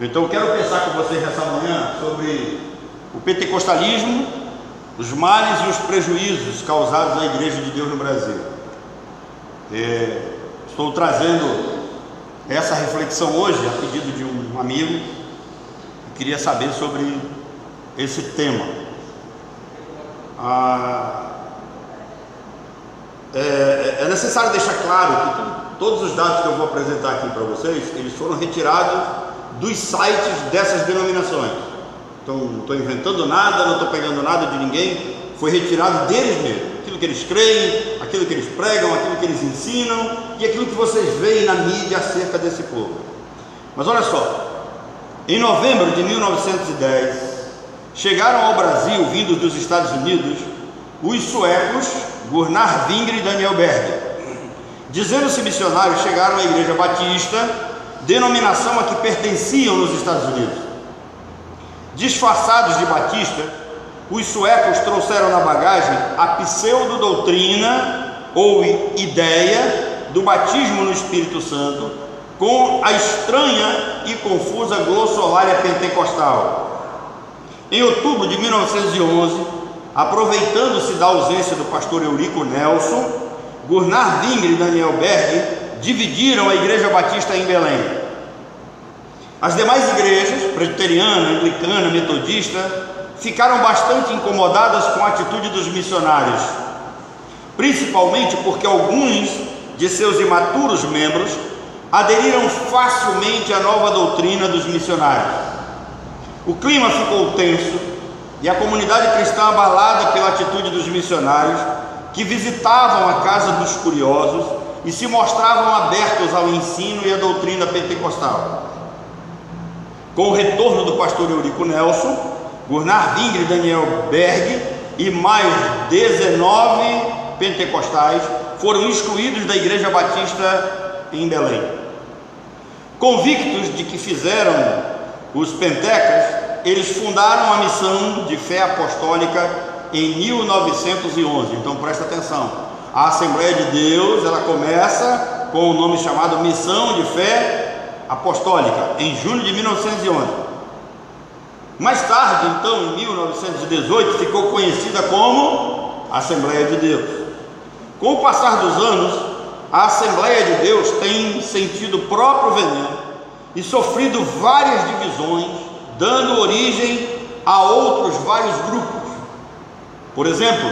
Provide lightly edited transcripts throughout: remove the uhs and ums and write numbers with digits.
Então eu quero pensar com vocês nessa manhã sobre o pentecostalismo, os males e os prejuízos causados à Igreja de Deus no Brasil. Estou trazendo essa reflexão hoje a pedido de um amigo que queria saber sobre esse tema. É necessário deixar claro que todos os dados que eu vou apresentar aqui para vocês, eles foram retirados dos sites dessas denominações. Então não estou inventando nada, não estou pegando nada de ninguém, foi retirado deles mesmos. Aquilo que eles creem, aquilo que eles pregam, aquilo que eles ensinam e aquilo que vocês veem na mídia acerca desse povo. Mas olha só, em novembro de 1910, chegaram ao Brasil, vindos dos Estados Unidos, os suecos Gunnar Wingre e Daniel Berg. Dizendo-se missionários, chegaram à Igreja Batista, denominação a que pertenciam nos Estados Unidos. Disfarçados de batistas, os suecos trouxeram na bagagem a pseudo-doutrina ou ideia do batismo no Espírito Santo com a estranha e confusa glossolária pentecostal. Em outubro de 1911, aproveitando-se da ausência do pastor Eurico Nelson, Gunnar Wingre e Daniel Berg dividiram a Igreja Batista em Belém. As demais igrejas, presbiteriana, anglicana, metodista, ficaram bastante incomodadas com a atitude dos missionários, principalmente porque alguns de seus imaturos membros aderiram facilmente à nova doutrina dos missionários. O clima ficou tenso e a comunidade cristã abalada pela atitude dos missionários, que visitavam a casa dos curiosos e se mostravam abertos ao ensino e à doutrina pentecostal. Com o retorno do pastor Eurico Nelson, Gunnar Wingre e Daniel Berg e mais 19 pentecostais foram excluídos da Igreja Batista em Belém. Convictos de que fizeram os pentecas, eles fundaram a missão de fé apostólica em 1911. Então presta atenção, a Assembleia de Deus, ela começa com o nome chamado Missão de Fé Apostólica, em junho de 1911. Mais tarde, então, em 1918, ficou conhecida como Assembleia de Deus. Com o passar dos anos, a Assembleia de Deus tem sentido o próprio veneno e sofrido várias divisões, dando origem a outros vários grupos. Por exemplo,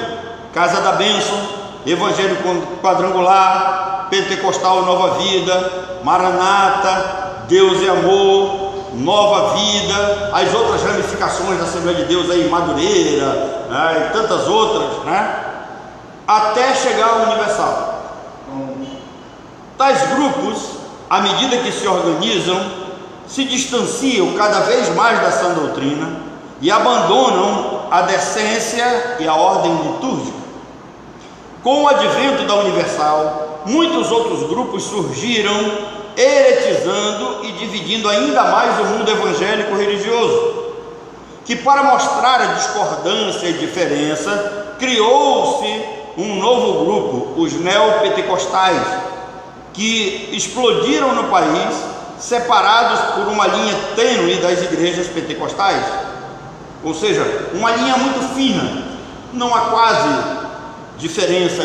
Casa da Bênção, Evangelho Quadrangular, Pentecostal Nova Vida, Maranata, Deus e Amor, Nova Vida, as outras ramificações da Assembleia de Deus aí, Madureira, né, e tantas outras, né, até chegar ao Universal. Tais grupos, à medida que se organizam, se distanciam cada vez mais da sã doutrina e abandonam a decência e a ordem litúrgica. Com o advento da Universal, muitos outros grupos surgiram, heretizando e dividindo ainda mais o mundo evangélico religioso, que, para mostrar a discordância e diferença, criou-se um novo grupo, os neopentecostais, que explodiram no país, separados por uma linha tênue das igrejas pentecostais, ou seja, uma linha muito fina, não há quase diferença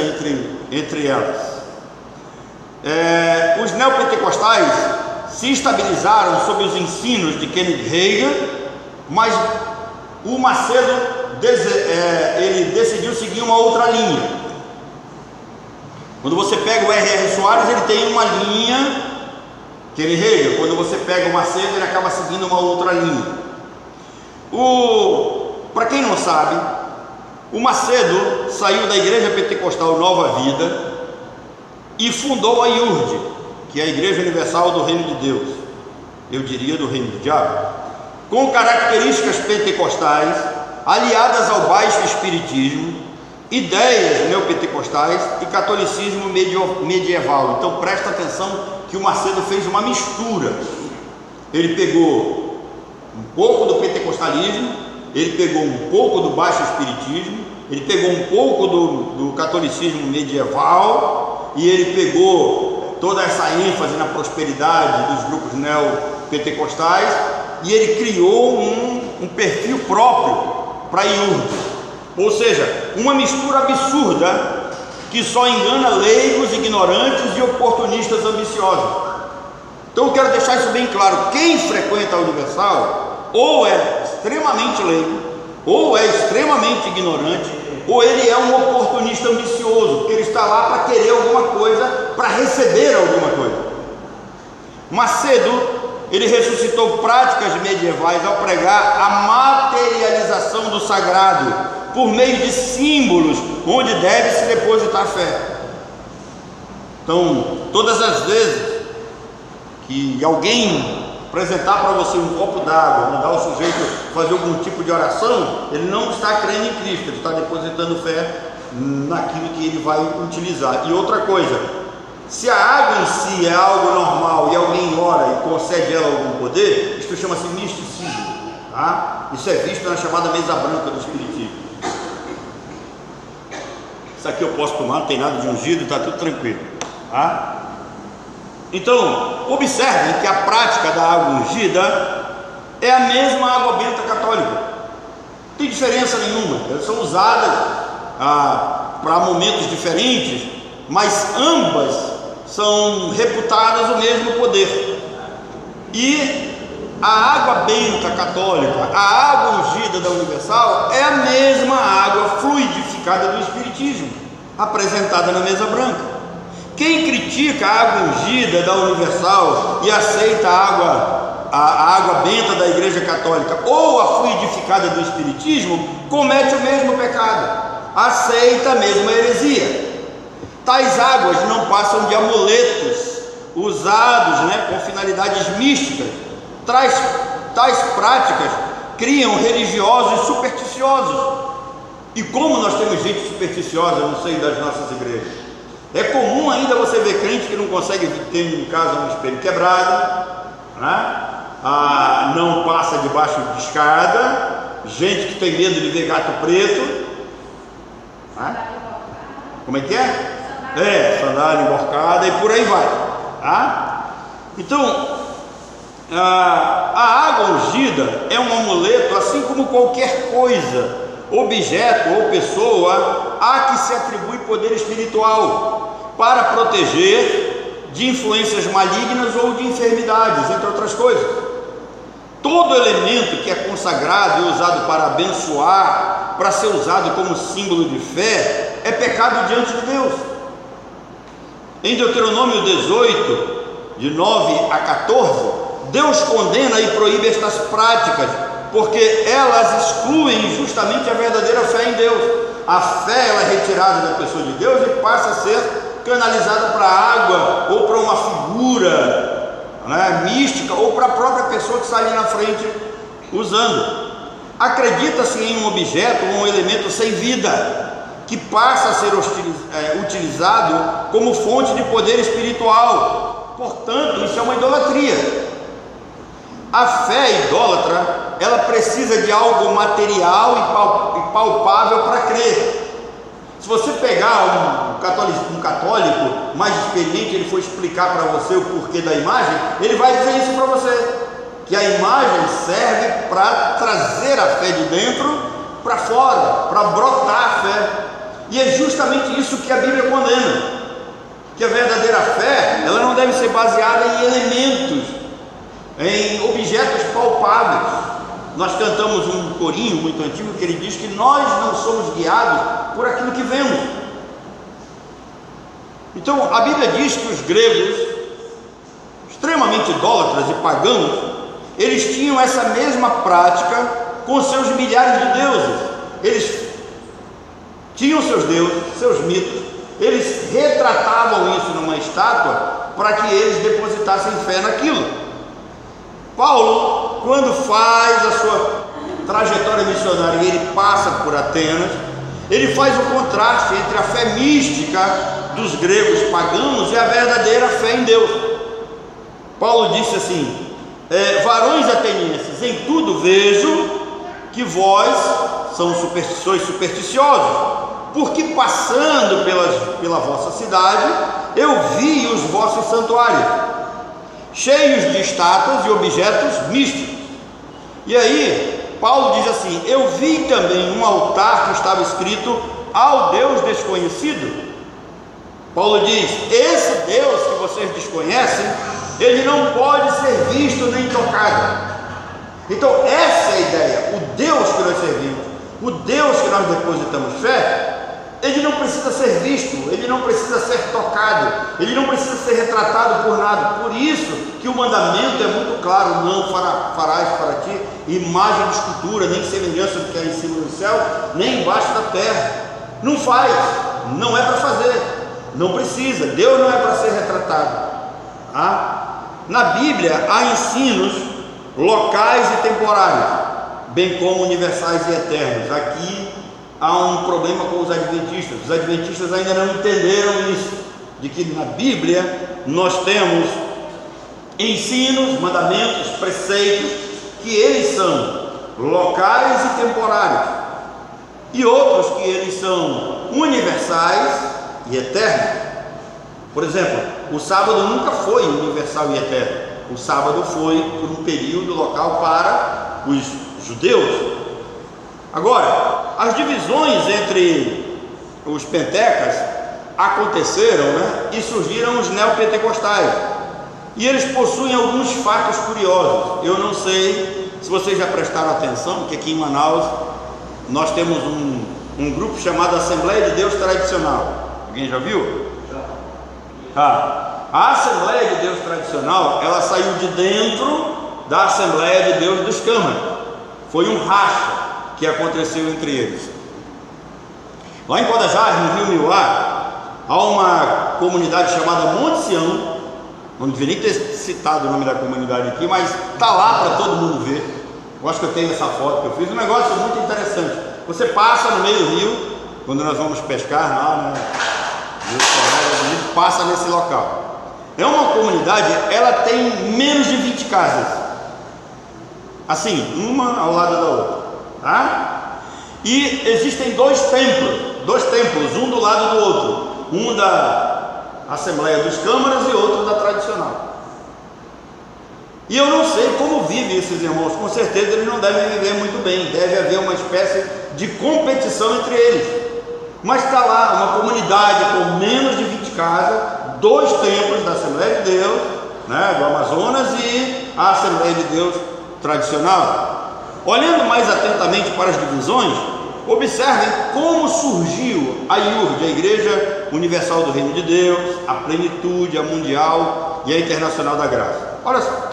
entre elas. Os neopentecostais se estabilizaram sob os ensinos de Kenneth Hagin, mas o Macedo ele decidiu seguir uma outra linha. Quando você pega o R.R. Soares, ele tem uma linha, Kenneth Hagin. Quando você pega o Macedo, ele acaba seguindo uma outra linha. Para quem não sabe, o Macedo saiu da Igreja Pentecostal Nova Vida e fundou a IURD, que é a Igreja Universal do Reino de Deus, eu diria do Reino do Diabo, com características pentecostais, aliadas ao baixo espiritismo, ideias neopentecostais e catolicismo medieval. Então presta atenção que o Macedo fez uma mistura. Ele pegou um pouco do pentecostalismo, ele pegou um pouco do baixo espiritismo, ele pegou um pouco do catolicismo medieval, e ele pegou toda essa ênfase na prosperidade dos grupos neopentecostais e ele criou um perfil próprio para iurdes, ou seja, uma mistura absurda que só engana leigos, ignorantes e oportunistas ambiciosos. Então eu quero deixar isso bem claro: quem frequenta a Universal ou é extremamente leigo, ou é extremamente ignorante, ou ele é um oportunista ambicioso, porque ele está lá para querer alguma coisa, para receber alguma coisa. Macedo, ele ressuscitou práticas medievais ao pregar a materialização do sagrado por meio de símbolos onde deve se depositar a fé. Então, todas as vezes que alguém apresentar para você um copo d'água, mandar o sujeito fazer algum tipo de oração, ele não está crendo em Cristo, ele está depositando fé naquilo que ele vai utilizar. E outra coisa, se a água em si é algo normal e alguém ora e concede ela algum poder, isso chama-se misticismo, tá? Isso é visto na chamada mesa branca do Espiritismo. Isso aqui eu posso tomar, não tem nada de ungido, está tudo tranquilo, tá? Então, observem que a prática da água ungida é a mesma água benta católica, não tem diferença nenhuma. Elas são usadas para momentos diferentes, mas ambas são reputadas o mesmo poder. E a água benta católica, a água ungida da Universal, é a mesma água fluidificada do Espiritismo, apresentada na mesa branca. Quem critica a água ungida da Universal e aceita a água benta da Igreja Católica ou a fluidificada do Espiritismo, comete o mesmo pecado, aceita a mesma heresia. Tais águas não passam de amuletos usados, com finalidades místicas. Tais práticas criam religiosos supersticiosos. E como nós temos gente supersticiosa no seio das nossas igrejas, é comum ainda você ver crente que não consegue ter em casa um espelho quebrado, não passa debaixo de escada, gente que tem medo de ver gato preto, como é que é? Sandália emborcada e por aí vai, Então, a água ungida é um amuleto, assim como qualquer coisa, objeto ou pessoa a que se atribui poder espiritual para proteger de influências malignas ou de enfermidades, entre outras coisas. Todo elemento que é consagrado e usado para abençoar, para ser usado como símbolo de fé, é pecado diante de Deus. Em Deuteronômio 18, de 9 a 14, Deus condena e proíbe estas práticas, porque elas excluem justamente a verdadeira fé em Deus. A fé ela é retirada da pessoa de Deus e passa a ser canalizada para a água, ou para uma figura mística, ou para a própria pessoa que está ali na frente usando. Acredita-se em um objeto ou um elemento sem vida, que passa a ser utilizado como fonte de poder espiritual. Portanto, isso é uma idolatria. A fé idólatra, ela precisa de algo material e palpável para crer. Se você pegar um católico mais experiente, ele for explicar para você o porquê da imagem, ele vai dizer isso para você, que a imagem serve para trazer a fé de dentro para fora, para brotar a fé. E é justamente isso que a Bíblia condena, que a verdadeira fé, ela não deve ser baseada em elementos, em objetos palpáveis. Nós cantamos um corinho muito antigo que ele diz que nós não somos guiados por aquilo que vemos. Então a Bíblia diz que os gregos, extremamente idólatras e pagãos, eles tinham essa mesma prática com seus milhares de deuses. Eles tinham seus deuses, seus mitos, eles retratavam isso numa estátua para que eles depositassem fé naquilo. Paulo, quando faz a sua trajetória missionária e ele passa por Atenas, ele faz o contraste entre a fé mística dos gregos pagãos e a verdadeira fé em Deus. Paulo disse assim: varões atenienses, em tudo vejo que vós sois supersticiosos, porque passando pela vossa cidade, eu vi os vossos santuários cheios de estátuas e objetos místicos. E aí, Paulo diz assim: eu vi também um altar que estava escrito ao Deus desconhecido. Paulo diz: esse Deus que vocês desconhecem, ele não pode ser visto nem tocado. Então essa é a ideia. O Deus que nós servimos, o Deus que nós depositamos fé, ele não precisa ser visto, ele não precisa ser tocado, ele não precisa ser retratado por nada. Por isso que o mandamento é muito claro: não farás para ti imagem de escultura, nem semelhança do que há em cima do céu, nem embaixo da terra. Não faz, não é para fazer, não precisa. Deus não é para ser retratado. Na Bíblia há ensinos locais e temporários, bem como universais e eternos. Aqui há um problema com os adventistas. Os adventistas ainda não entenderam isso, de que na Bíblia nós temos ensinos, mandamentos, preceitos, que eles são locais e temporários, e outros que eles são universais e eternos. Por exemplo, o sábado nunca foi universal e eterno. O sábado foi por um período local para os judeus. Agora, as divisões entre os pentecas aconteceram, e surgiram os neopentecostais. E eles possuem alguns fatos curiosos. Eu não sei se vocês já prestaram atenção, que aqui em Manaus nós temos um grupo chamado Assembleia de Deus Tradicional. Alguém já viu? A Assembleia de Deus Tradicional, ela saiu de dentro da Assembleia de Deus dos Câmaras. Foi um racha que aconteceu entre eles. Lá em Codajás, no Rio Miuá, há uma comunidade chamada Monte Sião. Não deveria nem ter citado o nome da comunidade aqui, mas está lá para todo mundo ver. Eu acho que eu tenho essa foto que eu fiz. Um negócio muito interessante. Você passa no meio do rio, quando nós vamos pescar lá, a gente passa nesse local. É uma comunidade, ela tem menos de 20 casas, assim, uma ao lado da outra, E existem dois templos, um do lado do outro, um da Assembleia dos Câmaras e outro da Tradicional. E eu não sei como vivem esses irmãos. Com certeza eles não devem viver muito bem. Deve haver uma espécie de competição entre eles. Mas está lá uma comunidade com menos de 20 casas, dois templos da Assembleia de Deus, do Amazonas, e a Assembleia de Deus Tradicional. Olhando mais atentamente para as divisões, observem como surgiu a IURD, a Igreja Universal do Reino de Deus, a Plenitude, a Mundial e a Internacional da Graça. Olha só,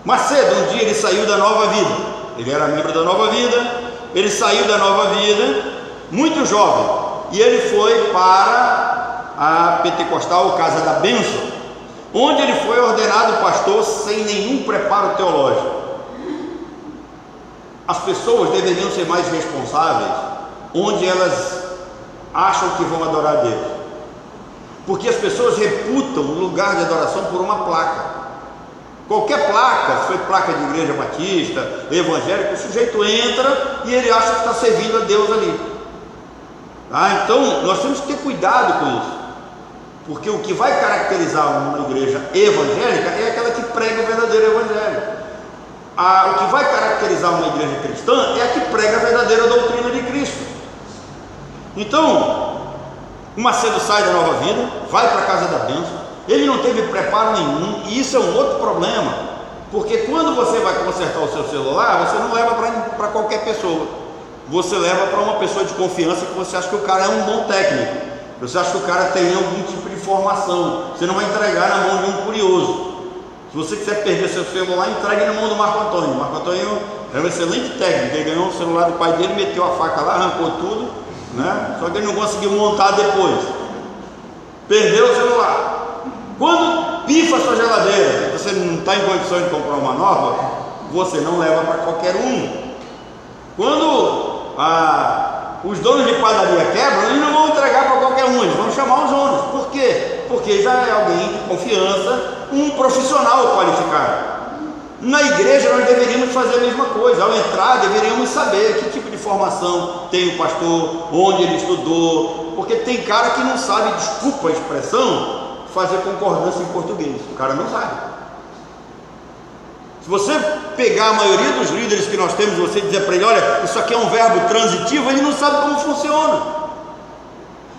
Macedo, um dia ele saiu da Nova Vida, ele era membro da Nova Vida, ele saiu da Nova Vida, muito jovem, e ele foi para a Pentecostal Casa da Bênção, onde ele foi ordenado pastor sem nenhum preparo teológico. As pessoas deveriam ser mais responsáveis onde elas acham que vão adorar a Deus, porque as pessoas reputam o lugar de adoração por uma placa. Qualquer placa, se foi placa de igreja batista, evangélica, o sujeito entra e ele acha que está servindo a Deus ali. Então nós temos que ter cuidado com isso, porque o que vai caracterizar uma igreja evangélica é aquela que prega o verdadeiro evangelho. O que vai caracterizar uma igreja cristã é a que prega a verdadeira doutrina de Cristo. Então, o Macedo sai da Nova Vida, vai para a Casa da Bênção, ele não teve preparo nenhum, e isso é um outro problema, porque quando você vai consertar o seu celular, você não leva para qualquer pessoa, você leva para uma pessoa de confiança que você acha que o cara é um bom técnico, você acha que o cara tem algum tipo de formação, você não vai entregar na mão de um curioso. Se você quiser perder seu celular, entregue na mão do Marco Antônio. Marco Antônio é um excelente técnico, ele ganhou o celular do pai dele, meteu a faca lá, arrancou tudo, só que ele não conseguiu montar depois, perdeu o celular. Quando pifa a sua geladeira, você não está em condições de comprar uma nova, você não leva para qualquer um. Quando os donos de padaria quebram, eles não vão entregar para qualquer um, eles vão chamar os donos. Por quê? Porque já é alguém de confiança, um profissional qualificado. Na igreja nós deveríamos fazer a mesma coisa. Ao entrar, deveríamos saber que tipo de formação tem o pastor, onde ele estudou, porque tem cara que não sabe, desculpa a expressão, fazer concordância em português. O cara não sabe. Se você pegar a maioria dos líderes que nós temos, você dizer para ele, olha, isso aqui é um verbo transitivo, ele não sabe como funciona.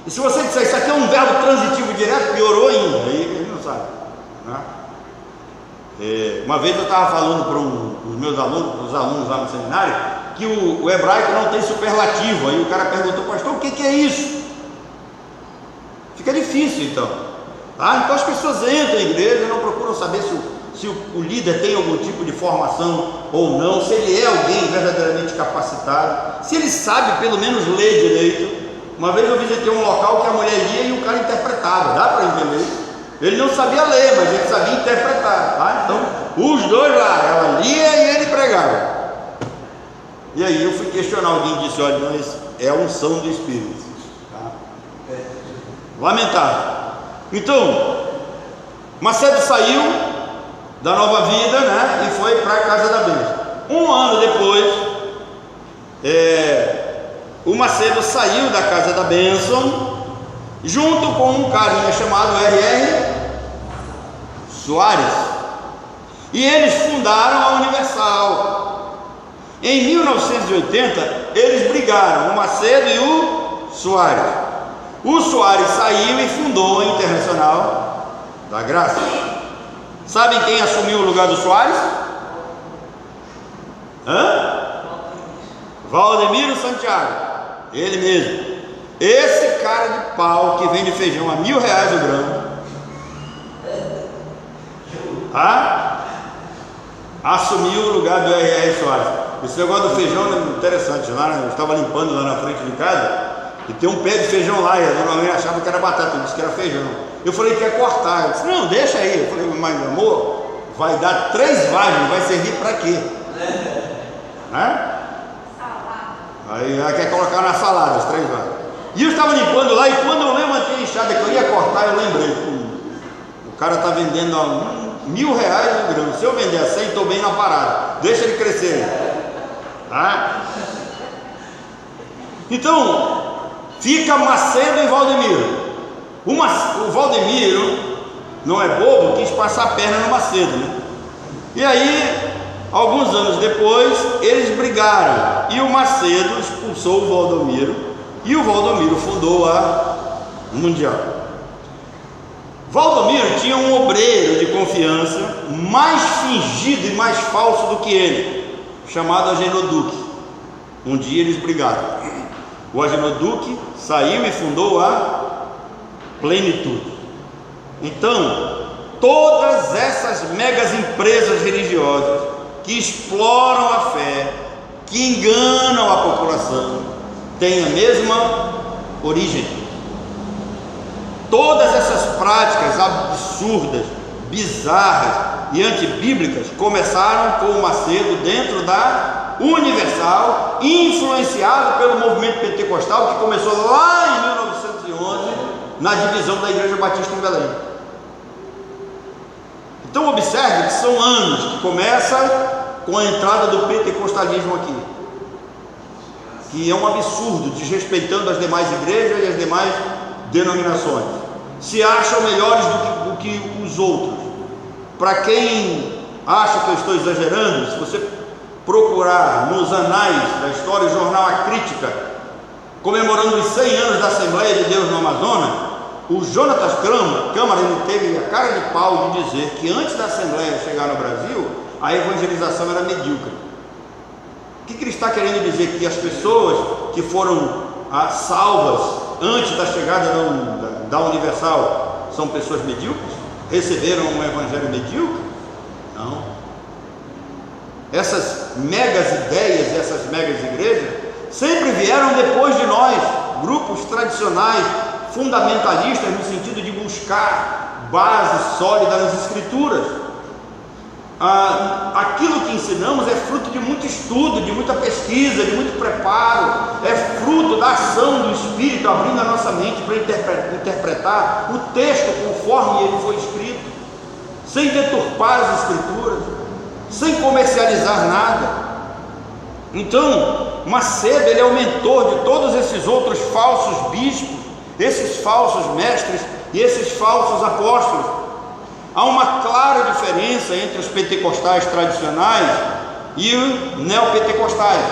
E se você disser, isso aqui é um verbo transitivo direto, piorou ainda, aí ele não sabe, né? Uma vez eu estava falando para os meus alunos, os alunos lá no seminário, que o hebraico não tem superlativo. Aí o cara perguntou, pastor, o que é isso? Fica difícil então. Então as pessoas entram na igreja e não procuram saber se o líder tem algum tipo de formação ou não, se ele é alguém verdadeiramente capacitado, se ele sabe pelo menos ler direito. Uma vez eu visitei um local que a mulher lia e o cara interpretava, dá para entender? Ele não sabia ler, mas ele sabia interpretar, Então, os dois lá, ela lia e ele pregava. E aí eu fui questionar, alguém disse, olha, mas é a unção do Espírito, Lamentável. Então, Macedo saiu da Nova Vida, né, e foi para a Casa da Bênção. Um ano depois, o Macedo saiu da Casa da Bênção, junto com um carinha chamado R.R. Soares, e eles fundaram a Universal. Em 1980 eles brigaram, o Macedo e o Soares. O Soares saiu e fundou a Internacional da Graça. Sabem quem assumiu o lugar do Soares? Valdemiro Santiago, ele mesmo. Esse cara de pau que vende feijão a R$1.000 o grão, assumiu o lugar do R.R. Soares. Esse negócio do feijão é interessante. Eu estava limpando lá na frente de casa e tem um pé de feijão lá, e a dona mãe achava que era batata, eu disse que era feijão. Eu falei que ia cortar, eu disse, não, deixa aí. Eu falei, mas amor, vai dar 3 vagens, vai servir para quê? Aí ela quer colocar na salada as 3 vagens. E eu estava limpando lá, e quando eu levantei a enxada que eu ia cortar, eu lembrei, o cara está vendendo a R$1.000 o grão. Se eu vender a 100, estou bem na parada, deixa ele crescer, Então fica Macedo e Valdemiro. O Valdemiro não é bobo, quis passar a perna no Macedo, né? E aí, alguns anos depois, eles brigaram, e o Macedo expulsou o Valdemiro, e o Valdemiro fundou a Mundial. Valdemiro tinha um obreiro de confiança, mais fingido e mais falso do que ele, chamado Agenor Duque. Um dia eles brigaram. O Agenor Duque saiu e fundou a Plenitude. Então, todas essas megas empresas religiosas que exploram a fé, que enganam a população, têm a mesma origem. Todas essas práticas absurdas, bizarras e antibíblicas começaram com o Macedo dentro da Universal, influenciado pelo movimento pentecostal que começou lá em 1911 na divisão da Igreja Batista em Belém. Então observe que são anos que começa com a entrada do pentecostalismo aqui, que é um absurdo, desrespeitando as demais igrejas e as demais denominações. Se acham melhores do que os outros. Para quem acha que eu estou exagerando, se você procurar nos anais da história, o jornal A Crítica, comemorando os 100 anos da Assembleia de Deus no Amazonas, o Jonatas Câmara, ele teve a cara de pau de dizer que antes da Assembleia chegar no Brasil, a evangelização era medíocre. O que ele está querendo dizer? Que as pessoas que foram salvas antes da chegada da Universal são pessoas medíocres? Receberam um evangelho medíocre? Não. Essas megas ideias, essas megas igrejas sempre vieram depois de nós, grupos tradicionais, fundamentalistas, no sentido de buscar base sólida nas Escrituras. Aquilo que ensinamos é fruto de muito estudo, de muita pesquisa, de muito preparo, é fruto da ação do Espírito abrindo a nossa mente para interpretar o texto conforme ele foi escrito, sem deturpar as Escrituras, sem comercializar nada. Então Macedo, ele é o mentor de todos esses outros falsos bispos, esses falsos mestres e esses falsos apóstolos. Há uma clara diferença entre os pentecostais tradicionais e os neopentecostais.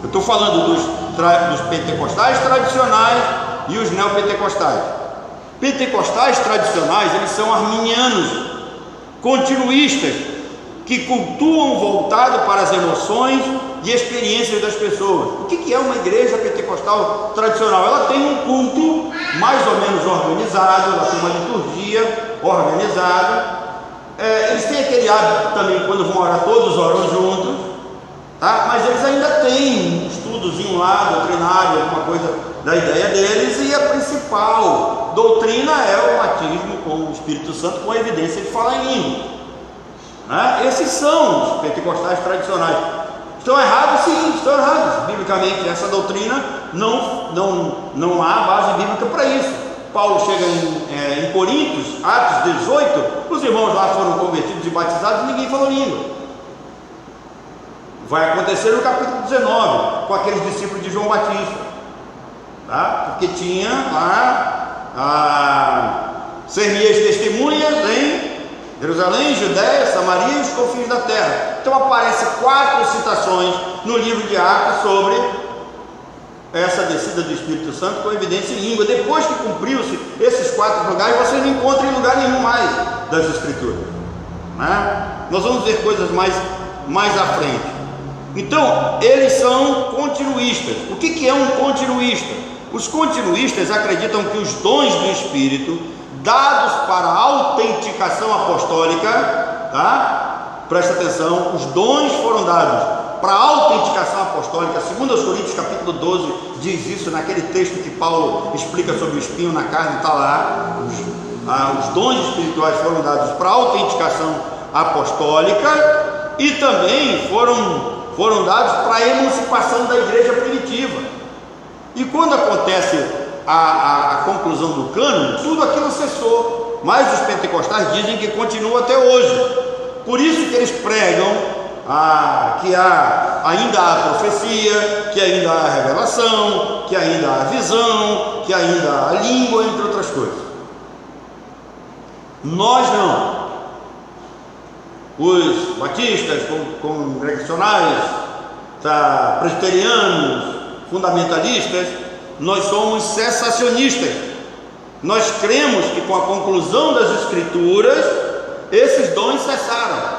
Eu estou falando dos pentecostais tradicionais e os neopentecostais. Pentecostais tradicionais, eles são arminianos, continuistas, que cultuam voltado para as emoções e experiências das pessoas. O que é uma igreja pentecostal tradicional? Ela tem um culto mais ou menos organizado, ela tem uma liturgia organizada. Eles têm aquele hábito também, quando vão orar, todos oram juntos, tá? Mas eles ainda têm um estudozinho lá, doutrinário, alguma coisa da ideia deles, e a principal doutrina é o batismo com o Espírito Santo, com a evidência de falar em língua, né? Esses são os pentecostais tradicionais. Estão errados? Sim, estão errados. Biblicamente, essa doutrina não há base bíblica para isso. Paulo chega em Coríntios, Atos 18, os irmãos lá foram convertidos e batizados e ninguém falou língua. Vai acontecer no capítulo 19, com aqueles discípulos de João Batista, tá? Porque tinha lá ser-me-eis testemunhas em Jerusalém, Judéia, Samaria e os confins da terra. Então aparece 4 citações no livro de Atos sobre essa descida do Espírito Santo com evidência em língua. Depois que cumpriu-se esses 4 lugares, você não encontra em lugar nenhum mais das Escrituras, né? Nós vamos ver coisas mais à frente. Então, eles são continuistas. O que é um continuista? Os continuistas acreditam que os dons do Espírito, dados para a autenticação apostólica, tá? Presta atenção, os dons foram dados para a autenticação apostólica. 2 Coríntios capítulo 12 diz isso, naquele texto que Paulo explica sobre o espinho na carne, está lá. Os dons espirituais foram dados para a autenticação apostólica e também foram dados para a emancipação da igreja primitiva. E quando acontece a conclusão do cânon, tudo aquilo cessou, mas os pentecostais dizem que continua até hoje. Por isso que eles pregam que ainda há profecia, que ainda há revelação, que ainda há visão, que ainda há língua, entre outras coisas. Nós não. Os batistas, congregacionais, presbiterianos, fundamentalistas, nós somos cessacionistas. Nós cremos que com a conclusão das Escrituras, esses dons cessaram.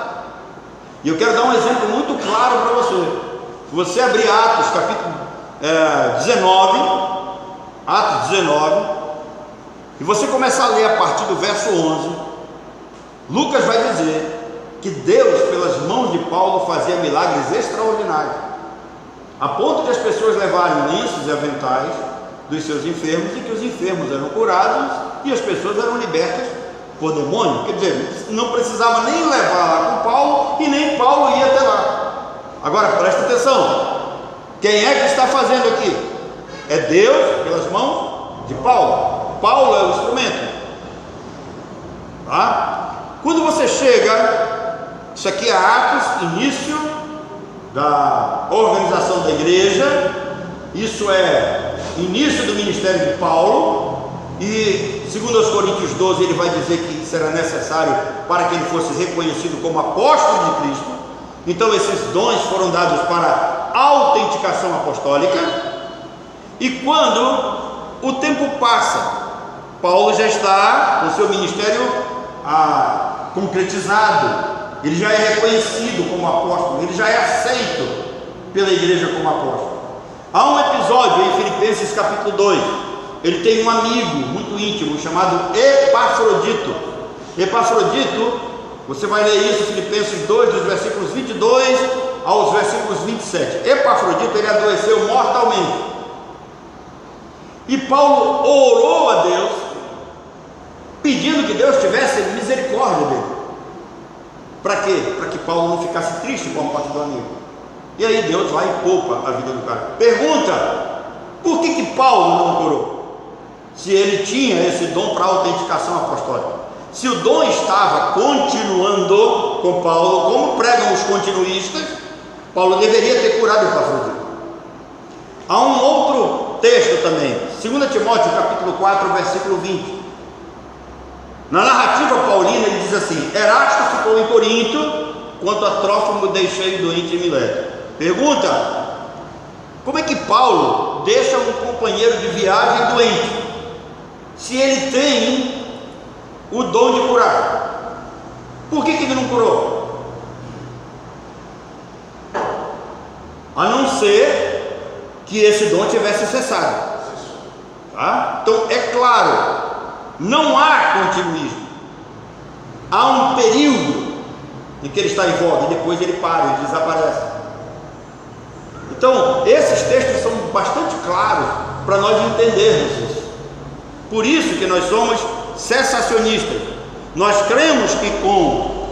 E eu quero dar um exemplo muito claro para você. Se você abrir Atos capítulo 19, e você começar a ler a partir do verso 11, Lucas vai dizer que Deus, pelas mãos de Paulo, fazia milagres extraordinários, a ponto de as pessoas levarem lenços e aventais dos seus enfermos, e que os enfermos eram curados e as pessoas eram libertas por demônio. Quer dizer, não precisava nem levar lá com Paulo, e nem Paulo ia até lá. Agora presta atenção, quem é que está fazendo aqui? É Deus pelas mãos de Paulo. Paulo é o instrumento, tá? Quando você chega, isso aqui é Atos, início da organização da igreja, isso é início do ministério de Paulo, e segundo aos Coríntios 12 ele vai dizer que isso era necessário para que ele fosse reconhecido como apóstolo de Cristo. Então esses dons foram dados para autenticação apostólica, e quando o tempo passa, Paulo já está com seu ministério concretizado, ele já é reconhecido como apóstolo, ele já é aceito pela igreja como apóstolo. Há um episódio em Filipenses capítulo 2, ele tem um amigo muito íntimo chamado Epafrodito. Epafrodito, você vai ler isso, Filipenses 2, dos versículos 22 aos versículos 27. Epafrodito, ele adoeceu mortalmente, e Paulo orou a Deus, pedindo que Deus tivesse misericórdia dele. Para quê? Para que Paulo não ficasse triste com a morte do amigo. E aí Deus vai e poupa a vida do cara. Pergunta: por que Paulo não curou? Se ele tinha esse dom para autenticação apostólica, se o dom estava continuando com Paulo, como pregam os continuistas, Paulo deveria ter curado Epafrodito. Há um outro texto também, 2 Timóteo capítulo 4, versículo 20. Na narrativa paulina ele diz assim: Erasto ficou em Corinto, quanto a Trófimo deixei doente em Mileto. Pergunta: como é que Paulo deixa um companheiro de viagem doente, se ele tem o dom de curar? Por que ele não curou? A não ser que esse dom tivesse cessado, tá? Então é claro, não há continuismo. Há um período em que ele está em voga e depois ele para, ele desaparece. Então esses textos são bastante claros para nós entendermos isso. Por isso que nós somos cessacionistas. Nós cremos que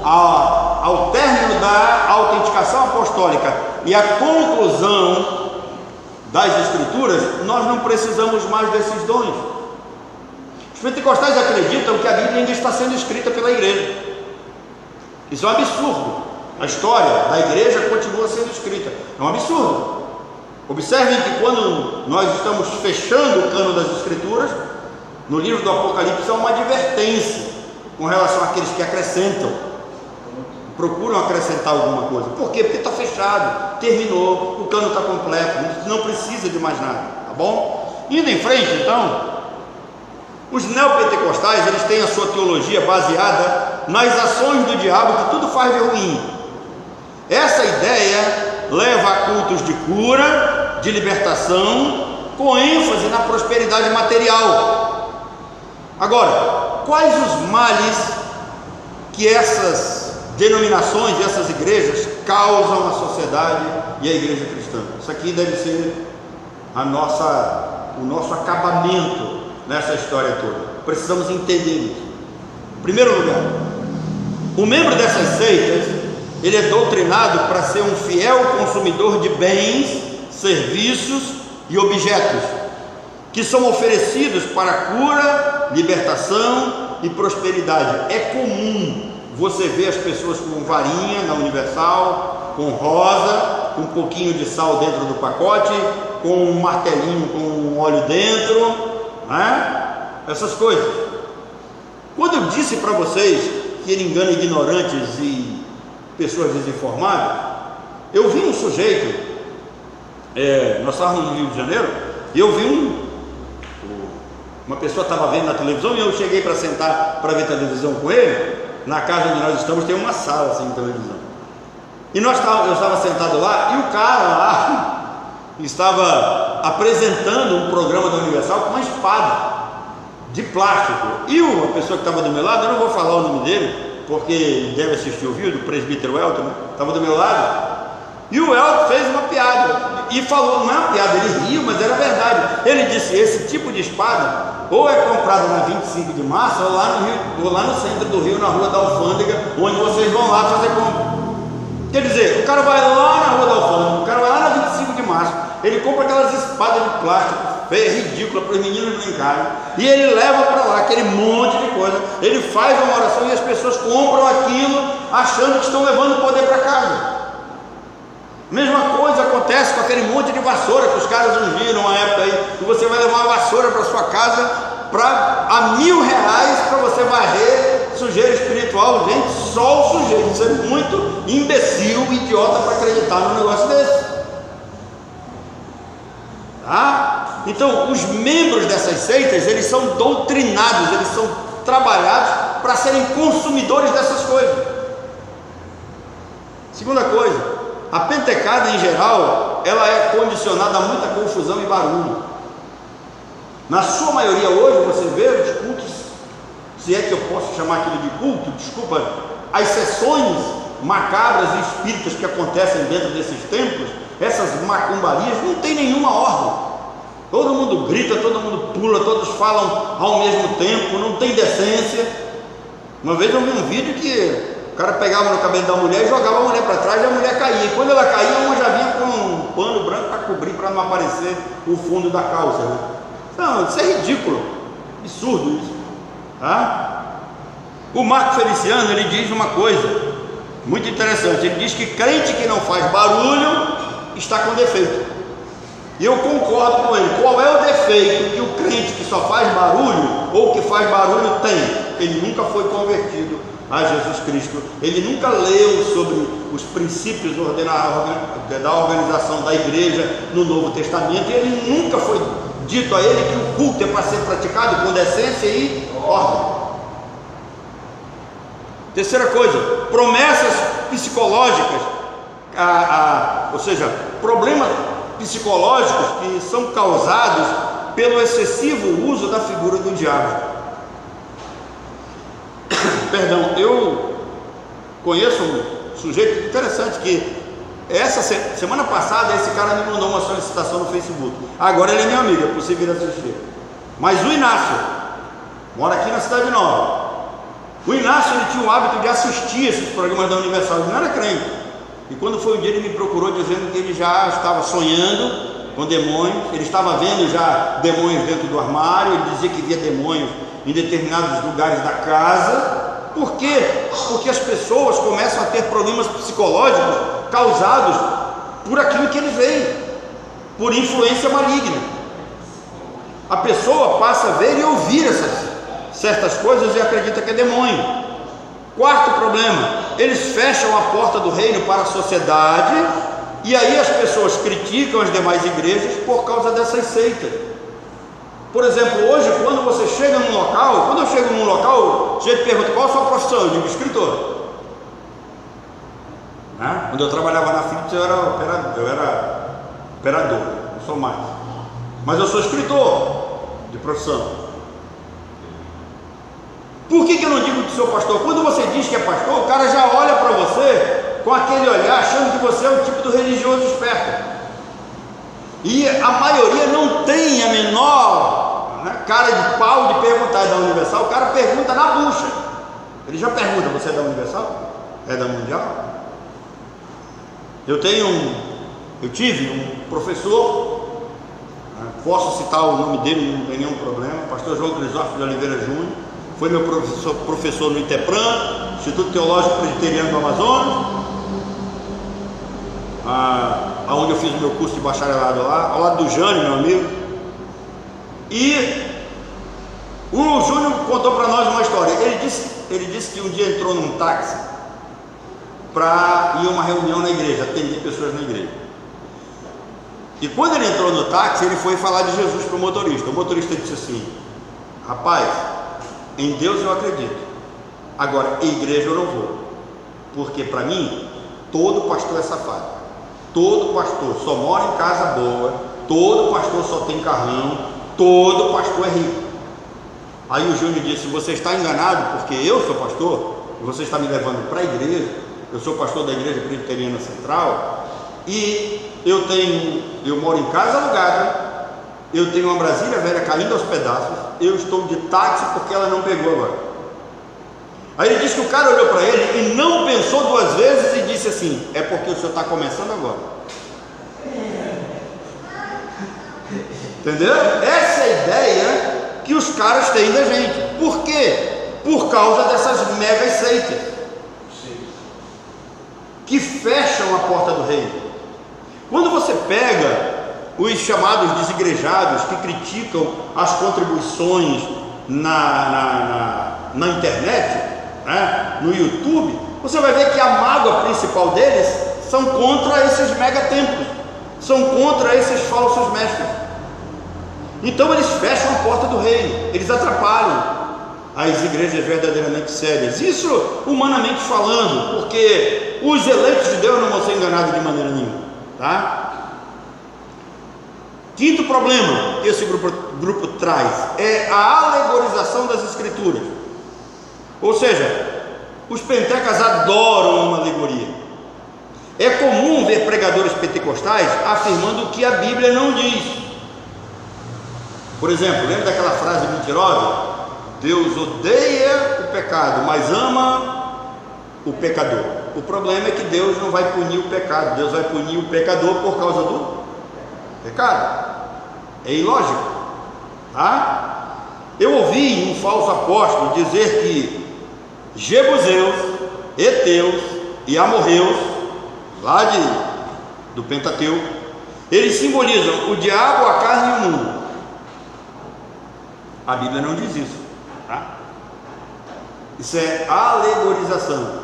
ao término da autenticação apostólica e a conclusão das Escrituras, nós não precisamos mais desses dons. Os pentecostais acreditam que a Bíblia ainda está sendo escrita pela igreja. Isso é um absurdo. A história da igreja continua sendo escrita. É um absurdo. Observem que quando nós estamos fechando o cano das Escrituras, no livro do Apocalipse há uma advertência com relação àqueles que acrescentam, procuram acrescentar alguma coisa. Por quê? Porque está fechado, terminou, o cano está completo, não precisa de mais nada, tá bom? Indo em frente, então, os neopentecostais, eles têm a sua teologia baseada nas ações do diabo, que tudo faz de ruim. Essa ideia leva a cultos de cura, de libertação, com ênfase na prosperidade material. Agora, quais os males que essas denominações, essas igrejas causam à sociedade e à igreja cristã? Isso aqui deve ser o nosso acabamento nessa história toda. Precisamos entender isso. Em primeiro lugar, o membro dessas seitas, ele é doutrinado para ser um fiel consumidor de bens, serviços e objetos que são oferecidos para cura, libertação e prosperidade. É comum você ver as pessoas com varinha na Universal, com rosa, com um pouquinho de sal dentro do pacote, com um martelinho com um óleo dentro, né? Essas coisas. Quando eu disse para vocês que ele engana ignorantes e pessoas desinformadas, eu vi um sujeito, nós estávamos no Rio de Janeiro, e eu vi uma pessoa estava vendo na televisão, e eu cheguei para sentar para ver televisão com ele. Na casa onde nós estamos tem uma sala assim de televisão, e eu estava sentado lá, e o cara lá estava apresentando um programa da Universal com uma espada de plástico, e a pessoa que estava do meu lado, eu não vou falar o nome dele, porque ele deve assistir o vídeo, do presbítero Elton, né? Estava do meu lado, e o Elton fez uma piada, e falou, não é uma piada, ele riu, mas era verdade. Ele disse: esse tipo de espada ou é comprada na 25 de março, ou lá no Rio, ou lá no centro do Rio, na rua da Alfândega, onde vocês vão lá fazer compra. Quer dizer, o cara vai lá na rua da Alfândega, o cara vai lá na 25 de março, ele compra aquelas espadas de plástico feia, ridícula, para os meninos brincarem, e ele leva para lá aquele monte de coisa, ele faz uma oração e as pessoas compram aquilo achando que estão levando o poder para casa. Mesma coisa acontece com aquele monte de vassoura que os caras ungiram uma época aí, que você vai levar uma vassoura para sua casa a R$1.000 para você varrer sujeira espiritual. Gente, só o sujeito, você é muito imbecil, idiota para acreditar num negócio desse, tá? Então, os membros dessas seitas, eles são doutrinados, eles são trabalhados para serem consumidores dessas coisas. Segunda coisa, a pentecada em geral, ela é condicionada a muita confusão e barulho. Na sua maioria hoje você vê os cultos, se é que eu posso chamar aquilo de culto, desculpa, as sessões macabras e espíritas que acontecem dentro desses templos, essas macumbarias, não tem nenhuma ordem. Todo mundo grita, todo mundo pula, todos falam ao mesmo tempo, não tem decência. Uma vez eu vi um vídeo que o cara pegava no cabelo da mulher e jogava a mulher para trás, e a mulher caía. E quando ela caía, uma já vinha com um pano branco para cobrir, para não aparecer o fundo da calça, né? Não, isso é ridículo, absurdo isso, tá? O Marco Feliciano, ele diz uma coisa muito interessante. Ele diz que crente que não faz barulho está com defeito. E eu concordo com ele. Qual é o defeito que o crente que só faz barulho ou que faz barulho tem? ele nunca foi convertido a Jesus Cristo, ele nunca leu sobre os princípios da organização da igreja no Novo Testamento, e ele nunca foi dito a ele que o culto é para ser praticado com decência e ordem. Terceira coisa, promessas psicológicas, ou seja, problemas psicológicos que são causados pelo excessivo uso da figura do diabo. Perdão, eu conheço um sujeito interessante que essa semana passada esse cara me mandou uma solicitação no Facebook. Agora ele é meu amigo, é possível ir assistir. Mas o Inácio mora aqui na Cidade Nova. O Inácio, ele tinha o hábito de assistir esses programas da Universal, ele não era crente. E quando foi um dia, ele me procurou dizendo que ele já estava sonhando com demônios, ele estava vendo já demônios dentro do armário, ele dizia que via demônios em determinados lugares da casa. Por quê? Porque as pessoas começam a ter problemas psicológicos causados por aquilo que eles veem, por influência maligna. A pessoa passa a ver e ouvir essas certas coisas e acredita que é demônio. Quarto problema, eles fecham a porta do reino para a sociedade, e aí as pessoas criticam as demais igrejas por causa dessas seitas. Por exemplo, hoje, quando você chega num local, quando eu chego num local, o sujeito pergunta: qual a sua profissão? Eu digo: escritor. Né? Quando eu trabalhava na Philips, eu era operador, não sou mais, mas eu sou escritor de profissão. Por que eu não digo que sou pastor? Quando você diz que é pastor, o cara já olha para você com aquele olhar, achando que você é o tipo do religioso esperto. E a maioria não tem a menor cara de pau de perguntar: é da Universal? O cara pergunta na bucha. Ele já pergunta: você é da Universal? É da Mundial? Eu tive um professor, posso citar o nome dele, não tem nenhum problema, pastor João Crisóstomo de Oliveira Júnior. Foi meu professor no ITEPRAN, Instituto Teológico Presbiteriano do Amazonas, onde eu fiz o meu curso de bacharelado lá, ao lado do Jânio, meu amigo. E o Júnior contou para nós uma história. Ele disse que um dia entrou num táxi para ir a uma reunião na igreja, atender pessoas na igreja. E quando ele entrou no táxi, ele foi falar de Jesus para o motorista. O motorista disse assim: rapaz, em Deus eu acredito, agora em igreja eu não vou, porque para mim todo pastor é safado, todo pastor só mora em casa boa, todo pastor só tem carrão, todo pastor é rico. Aí o Júnior disse: você está enganado, porque eu sou pastor e você está me levando para a igreja. Eu sou pastor da Igreja Presbiteriana Central e eu moro em casa alugada, eu tenho uma Brasília velha caindo aos pedaços, eu estou de táxi porque ela não pegou agora. Aí ele disse que o cara olhou para ele e não pensou duas vezes e disse assim: é porque o senhor está começando agora. Entendeu? Essa é a ideia que os caras têm da gente. Por quê? Por causa dessas mega seitas que fecham a porta do reino. Quando você pega os chamados desigrejados que criticam as contribuições na internet, né, no YouTube, você vai ver que a mágoa principal deles são contra esses megatemplos, são contra esses falsos mestres. Então eles fecham a porta do reino, eles atrapalham as igrejas verdadeiramente sérias, isso humanamente falando, porque os eleitos de Deus não vão ser enganados de maneira nenhuma, tá? Quinto problema que esse grupo traz é a alegorização das escrituras. Ou seja, os pentecas adoram uma alegoria. É comum ver pregadores pentecostais afirmando o que a Bíblia não diz. Por exemplo, lembra daquela frase mentirosa? Deus odeia o pecado, mas ama o pecador. O problema é que Deus não vai punir o pecado, Deus vai punir o pecador por causa do pecado. É ilógico, tá? Eu ouvi um falso apóstolo dizer que jebuseus, heteus e amorreus, lá do Pentateuco, eles simbolizam o diabo, a carne e o mundo. A Bíblia não diz isso, tá? Isso é alegorização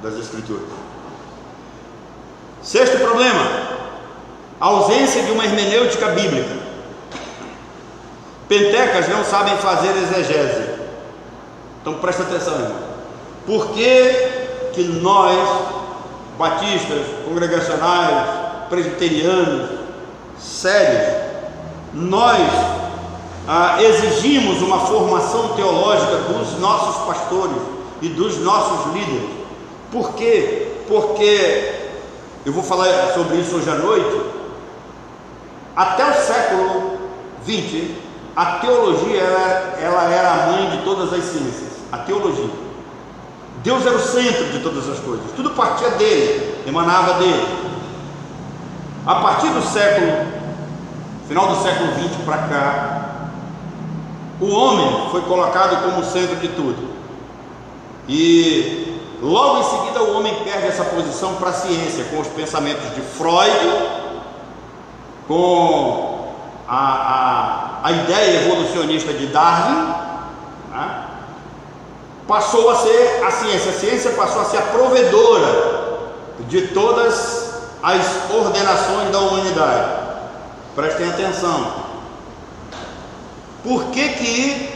das Escrituras. Sexto problema: a ausência de uma hermenêutica bíblica. Pentecas não sabem fazer exegese. Então presta atenção, irmão. Por que nós, batistas, congregacionais, presbiterianos, sérios, nós exigimos uma formação teológica dos nossos pastores e dos nossos líderes? Por quê? Porque, eu vou falar sobre isso hoje à noite, até o século XX, a teologia ela era a mãe de todas as ciências. A teologia, Deus era o centro de todas as coisas, tudo partia dele, emanava dele. A partir do final do século XX para cá, o homem foi colocado como o centro de tudo, e logo em seguida o homem perde essa posição para a ciência, com os pensamentos de Freud, com a ideia evolucionista de Darwin, né? Passou a ser a ciência passou a ser a provedora de todas as ordenações da humanidade. Prestem atenção. Por que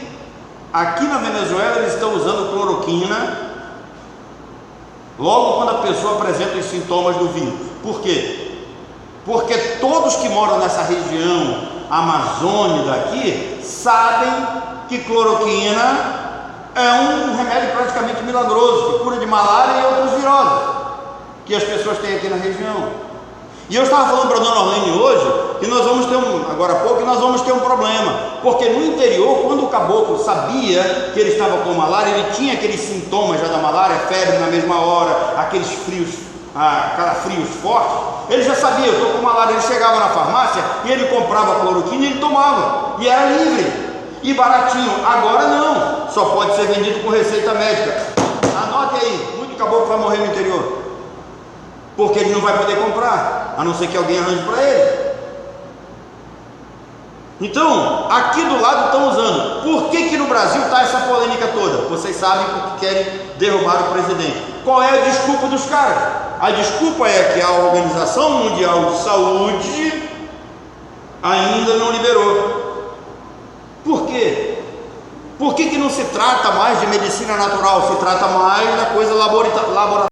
aqui na Venezuela eles estão usando cloroquina logo quando a pessoa apresenta os sintomas do vírus? Por quê? Porque todos que moram nessa região amazônica aqui sabem que cloroquina é um remédio praticamente milagroso, que cura de malária e outras viroses que as pessoas têm aqui na região. E eu estava falando para a dona Orlene hoje que nós vamos ter agora há pouco, nós vamos ter um problema, porque no interior, quando o caboclo sabia que ele estava com malária, ele tinha aqueles sintomas já da malária, febre na mesma hora, aqueles frios, calafrios fortes, ele já sabia, eu estou com malária. Ele chegava na farmácia e ele comprava cloroquina e ele tomava, e era livre e baratinho. Agora não, só pode ser vendido com receita médica. Anote aí, muito caboclo vai morrer no interior, porque ele não vai poder comprar, a não ser que alguém arranje para ele. Então, aqui do lado estão usando. Por que no Brasil está essa polêmica toda? Vocês sabem porque querem derrubar o presidente. Qual é a desculpa dos caras? A desculpa é que a Organização Mundial de Saúde ainda não liberou. Por quê? Por que não se trata mais de medicina natural? Se trata mais da coisa laboratorial.